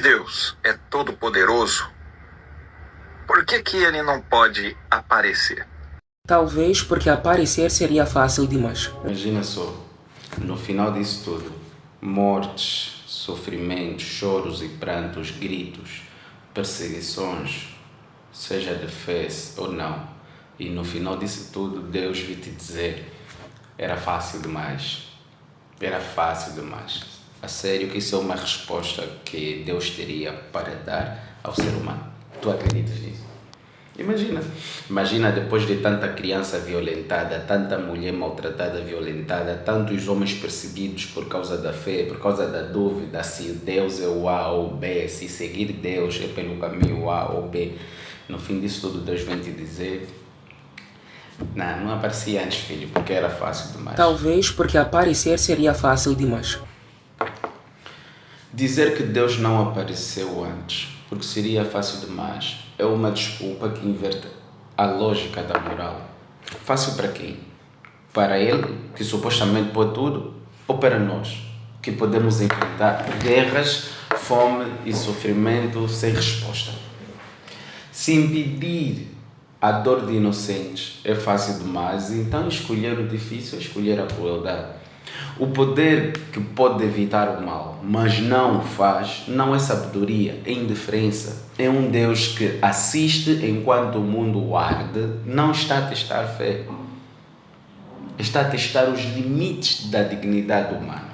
Deus é todo-poderoso, por que ele não pode aparecer? Talvez porque aparecer seria fácil demais. Imagina só, no final disso tudo, mortes, sofrimentos, choros e prantos, gritos, perseguições, seja de fé ou não. E no final disso tudo, Deus veio te dizer, era fácil demais. Era fácil demais. A sério que isso é uma resposta que Deus teria para dar ao ser humano. Tu acreditas nisso? Imagina depois de tanta criança violentada, tanta mulher maltratada, violentada, tantos homens perseguidos por causa da fé, por causa da dúvida se Deus é o A ou B, se seguir Deus é pelo caminho A ou B. No fim disso tudo, Deus vem te dizer, não aparecia antes, filho, porque era fácil demais. Talvez porque aparecer seria fácil demais. Dizer que Deus não apareceu antes, porque seria fácil demais, é uma desculpa que inverte a lógica da moral. Fácil para quem? Para ele, que supostamente pode tudo, ou para nós, que podemos enfrentar guerras, fome e sofrimento sem resposta? Se impedir a dor de inocentes é fácil demais, então escolher o difícil é escolher a crueldade. O poder que pode evitar o mal, mas não o faz, não é sabedoria, é indiferença. É um Deus que assiste enquanto o mundo arde, não está a testar a fé. Está a testar os limites da dignidade humana.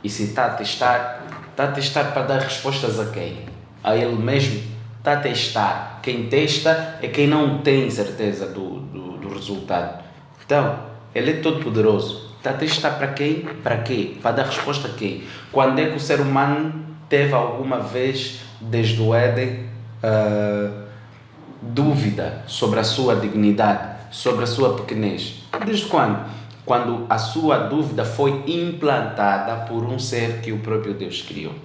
E se está a testar para dar respostas a quem? A ele mesmo. Está a testar. Quem testa é quem não tem certeza do resultado. Então, ele é todo poderoso. Está a testar para quem? Para quê? Para dar resposta a quem? Quando é que o ser humano teve alguma vez, desde o Éden, dúvida sobre a sua dignidade, sobre a sua pequenez? Desde quando? Quando a sua dúvida foi implantada por um ser que o próprio Deus criou.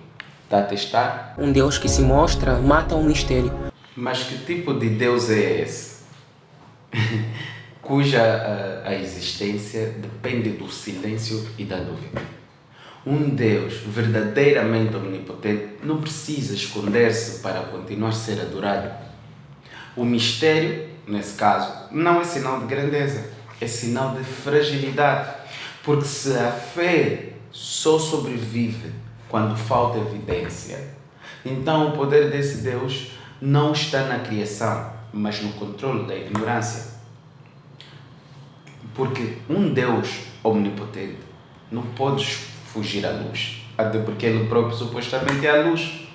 Está a testar? Um Deus que se mostra mata um mistério. Mas que tipo de Deus é esse? Cuja a existência depende do silêncio e da dúvida. Um Deus verdadeiramente omnipotente não precisa esconder-se para continuar a ser adorado. O mistério, nesse caso, não é sinal de grandeza, é sinal de fragilidade. Porque se a fé só sobrevive quando falta evidência, então o poder desse Deus não está na criação, mas no controle da ignorância. Porque um Deus omnipotente não pode fugir à luz, até porque ele próprio supostamente é a luz.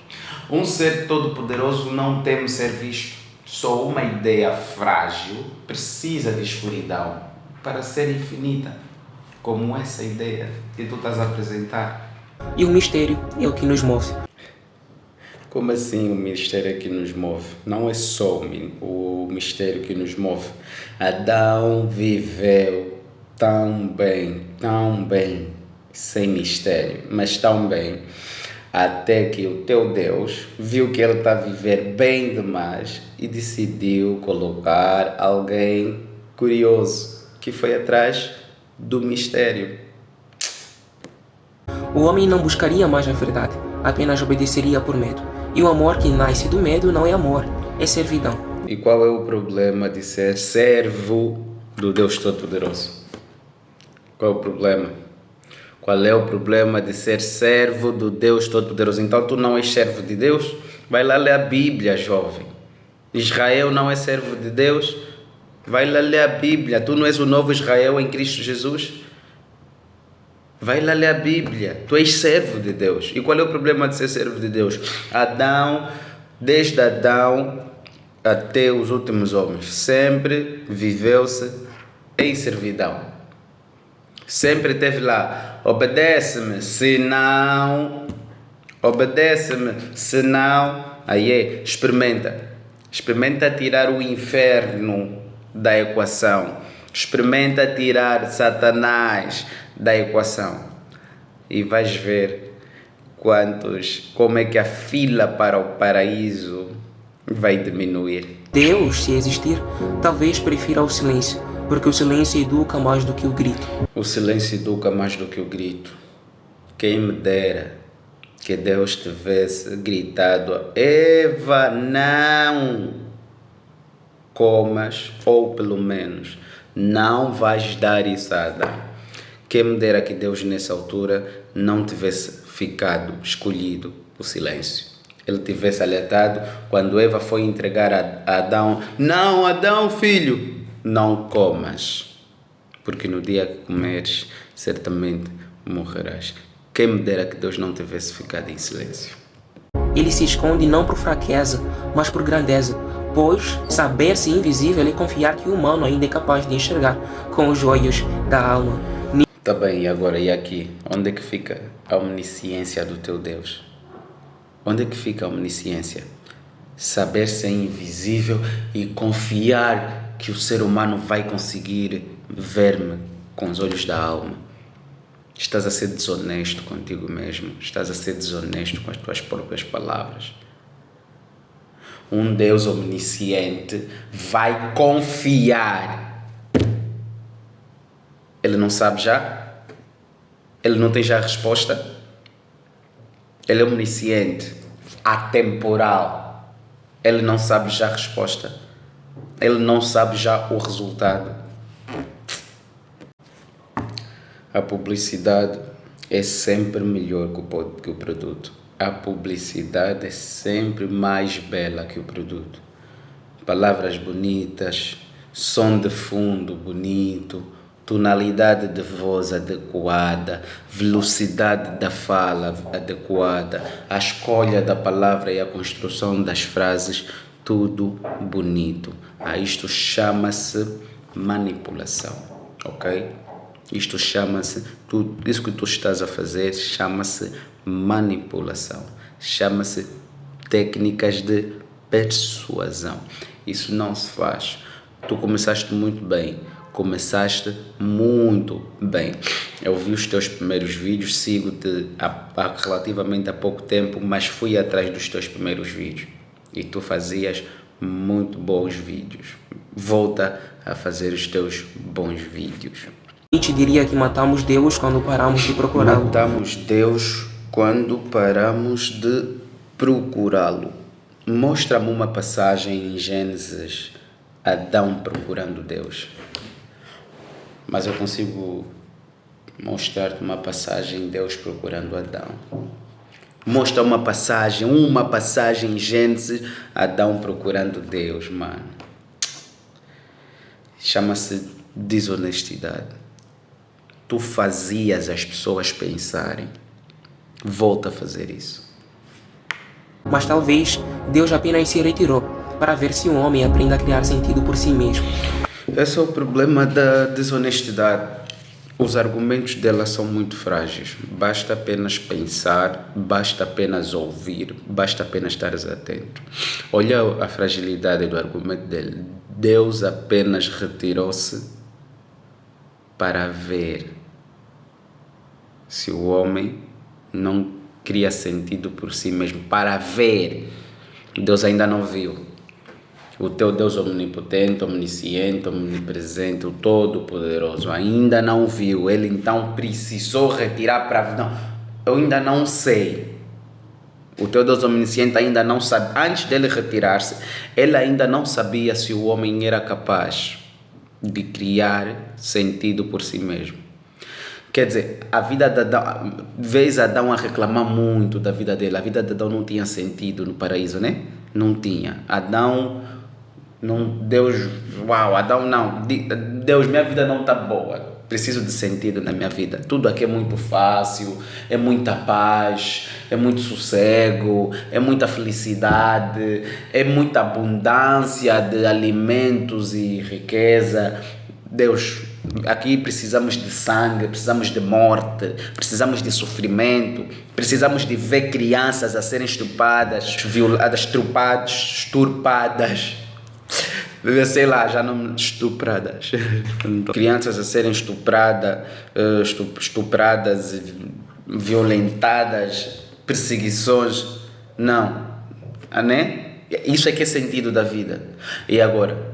Um ser todo-poderoso não teme ser visto. Só uma ideia frágil precisa de escuridão para ser infinita, como essa ideia que tu estás a apresentar. E o mistério é o que nos move. Como assim o mistério é que nos move? Não é só o mistério que nos move. Adão viveu tão bem, sem mistério, mas tão bem, até que o teu Deus viu que ele está a viver bem demais e decidiu colocar alguém curioso que foi atrás do mistério. O homem não buscaria mais a verdade, apenas obedeceria por medo. E o amor que nasce do medo não é amor, é servidão. E qual é o problema de ser servo do Deus Todo-Poderoso? Qual é o problema? Qual é o problema de ser servo do Deus Todo-Poderoso? Então tu não és servo de Deus? Vai lá ler a Bíblia, jovem. Israel não é servo de Deus? Vai lá ler a Bíblia. Tu não és o novo Israel em Cristo Jesus? Vai lá ler a Bíblia. Tu és servo de Deus. E qual é o problema de ser servo de Deus? Desde Adão até os últimos homens, sempre viveu-se em servidão. Sempre teve lá, obedece-me, senão, aí experimenta tirar o inferno da equação, experimenta tirar Satanás da equação e vais ver como é que a fila para o paraíso vai diminuir. Deus, se existir, talvez prefira o silêncio, porque o silêncio educa mais do que o grito. O silêncio educa mais do que o grito. Quem me dera que Deus tivesse gritado: Eva, não comas, ou pelo menos não vais dar isso a Adão. Quem me dera que Deus nessa altura não tivesse ficado escolhido o silêncio. Ele tivesse alertado quando Eva foi entregar a Adão: não, Adão, filho, não comas, porque no dia que comeres, certamente morrerás. Quem me dera que Deus não tivesse ficado em silêncio. Ele se esconde não por fraqueza, mas por grandeza, pois saber-se invisível é confiar que o humano ainda é capaz de enxergar com os olhos da alma. Tá bem, e agora, e aqui? Onde é que fica a omnisciência do teu Deus? Onde é que fica a omnisciência? Saber-se invisível e confiar que o ser humano vai conseguir ver-me com os olhos da alma. Estás a ser desonesto contigo mesmo. Estás a ser desonesto com as tuas próprias palavras. Um Deus omnisciente vai confiar. Ele não sabe já? Ele não tem já a resposta? Ele é omnisciente, atemporal. Ele não sabe já a resposta. Ele não sabe já o resultado. A publicidade é sempre melhor que o produto. A publicidade é sempre mais bela que o produto. Palavras bonitas, som de fundo bonito, tonalidade de voz adequada, velocidade da fala adequada, a escolha da palavra e a construção das frases, tudo bonito. Isto chama-se manipulação, ok? Isto chama-se, isso que tu estás a fazer chama-se manipulação, chama-se técnicas de persuasão. Isso não se faz. Tu começaste muito bem. Eu vi os teus primeiros vídeos, sigo-te há relativamente há pouco tempo, mas fui atrás dos teus primeiros vídeos e tu fazias muito bons vídeos. Volta a fazer os teus bons vídeos. Nietzsche diria que matamos Deus quando paramos de procurá-lo. Matamos Deus quando paramos de procurá-lo. Mostra-me uma passagem em Gênesis, Adão procurando Deus. Mas eu consigo mostrar-te uma passagem de Deus procurando Adão. Mostra uma passagem em Gênesis, Adão procurando Deus, mano. Chama-se desonestidade. Tu fazias as pessoas pensarem. Volta a fazer isso. Mas talvez Deus apenas se retirou para ver se o homem aprende a criar sentido por si mesmo. Esse é o problema da desonestidade. Os argumentos dela são muito frágeis. Basta apenas pensar, basta apenas ouvir, basta apenas estar atento. Olha a fragilidade do argumento dele. Deus apenas retirou-se para ver se o homem não cria sentido por si mesmo. Para ver. Deus ainda não viu. O teu Deus omnipotente, omnisciente, omnipresente, o Todo-Poderoso, ainda não viu. Ele então precisou retirar para... Não, eu ainda não sei. O teu Deus omnisciente ainda não sabe. Antes dele retirar-se, ele ainda não sabia se o homem era capaz de criar sentido por si mesmo. Quer dizer, a vida de Adão... Vês Adão a reclamar muito da vida dele. A vida de Adão não tinha sentido no paraíso, né? Não tinha. Adão... Não, Deus, Adão não, Deus, minha vida não está boa, preciso de sentido na minha vida, tudo aqui é muito fácil, é muita paz, é muito sossego, é muita felicidade, é muita abundância de alimentos e riqueza. Deus, aqui precisamos de sangue, precisamos de morte, precisamos de sofrimento, precisamos de ver crianças a serem estupradas, violadas, exturpadas. Sei lá, já não estupradas. Crianças a serem estupradas, violentadas, perseguições. Não. Né? Isso é que é sentido da vida. E agora?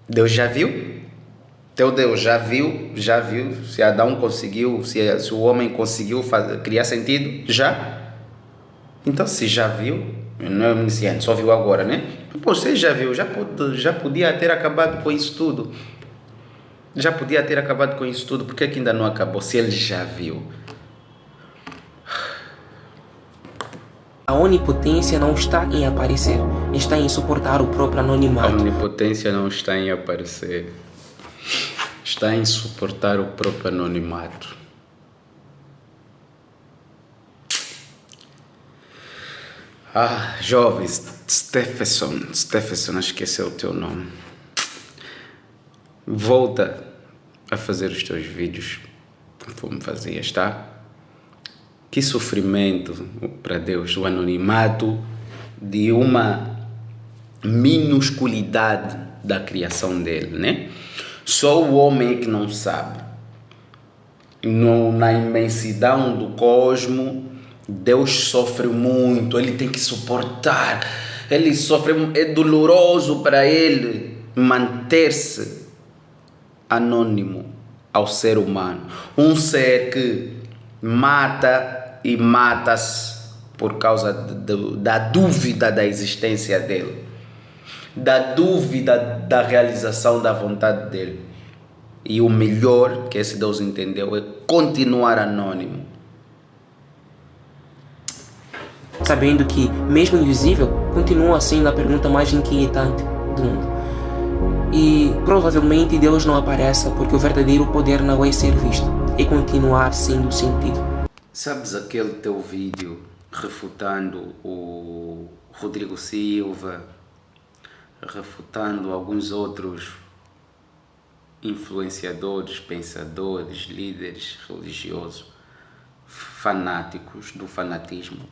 Deus já viu? Teu Deus já viu? Se Adão conseguiu, se o homem conseguiu criar sentido? Já? Então, se já viu, não é iniciante, só viu agora, né? Pô, você já viu, já podia ter acabado com isso tudo. Já podia ter acabado com isso tudo, por que ainda não acabou? Se ele já viu. A onipotência não está em aparecer, está em suportar o próprio A anonimato. onipotência não está em aparecer, está em suportar o próprio anonimato. Ah, jovem, Stephenson, esqueceu o teu nome. Volta a fazer os teus vídeos como fazias, tá? Que sofrimento para Deus, o anonimato de uma minusculidade da criação dele, né? Só o homem é que não sabe. Na imensidão do cosmo, Deus sofre muito, ele tem que suportar, ele sofre, é doloroso para ele manter-se anônimo ao ser humano. Um ser que mata e mata-se por causa da dúvida da existência dele, da dúvida da realização da vontade dele. E o melhor que esse Deus entendeu é continuar anônimo. Sabendo que, mesmo invisível, continua sendo a pergunta mais inquietante do mundo. E provavelmente Deus não apareça porque o verdadeiro poder não é ser visto, é continuar sendo sentido. Sabes aquele teu vídeo refutando o Rodrigo Silva, refutando alguns outros influenciadores, pensadores, líderes religiosos, fanáticos do fanatismo?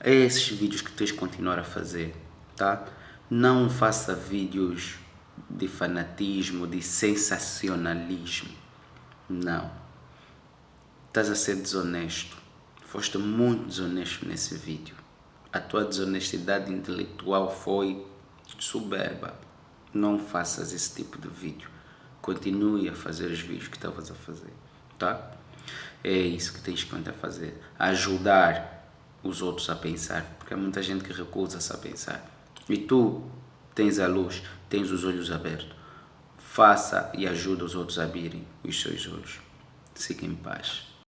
É esses vídeos que tens de continuar a fazer, tá? Não faça vídeos de fanatismo, de sensacionalismo. Não. Estás a ser desonesto. Foste muito desonesto nesse vídeo. A tua desonestidade intelectual foi soberba. Não faças esse tipo de vídeo. Continue a fazer os vídeos que estavas a fazer, tá? É isso que tens que tentar fazer. Ajudar os outros a pensar, porque há muita gente que recusa-se a pensar. E tu tens a luz, tens os olhos abertos. Faça e ajuda os outros a abrirem os seus olhos. Fique em paz.